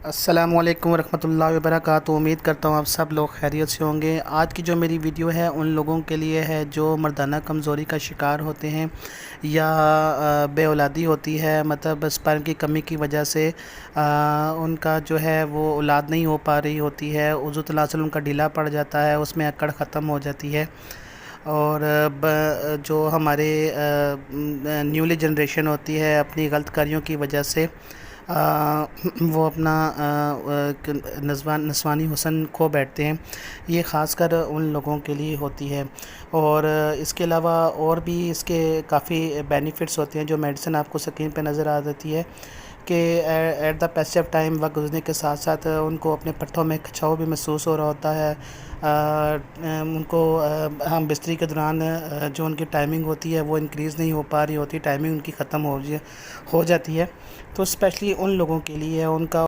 السلام علیکم ورحمۃ اللہ وبرکاتہ۔ امید کرتا ہوں آپ سب لوگ خیریت سے ہوں گے۔ آج کی جو میری ویڈیو ہے ان لوگوں کے لیے ہے جو مردانہ کمزوری کا شکار ہوتے ہیں یا بے اولادی ہوتی ہے، مطلب سپرم کی کمی کی وجہ سے ان کا جو ہے وہ اولاد نہیں ہو پا رہی ہوتی ہے، عضو تناسل ان کا ڈھیلا پڑ جاتا ہے، اس میں اکڑ ختم ہو جاتی ہے۔ اور جو ہمارے نیولی جنریشن ہوتی ہے اپنی غلط کاریوں کی وجہ سے وہ اپنا نسوانی حسن کھو بیٹھتے ہیں۔ یہ خاص کر ان لوگوں کے لیے ہوتی ہے۔ اور اس کے علاوہ اور بھی اس کے کافی بینیفٹس ہوتے ہیں جو میڈیسن آپ کو اسکرین پہ نظر آ جاتی ہے کہ at the pace of time, وقت گزرنے کے ساتھ ساتھ ان کو اپنے پٹھوں میں کھچاؤ بھی محسوس ہو رہا ہوتا ہے۔ ان کو ہم بستری کے دوران جو ان کی ٹائمنگ ہوتی ہے وہ انکریز نہیں ہو پا رہی ہوتی، ٹائمنگ ان کی ختم ہو جاتی ہے۔ تو اسپیشلی ان لوگوں کے لیے ان کا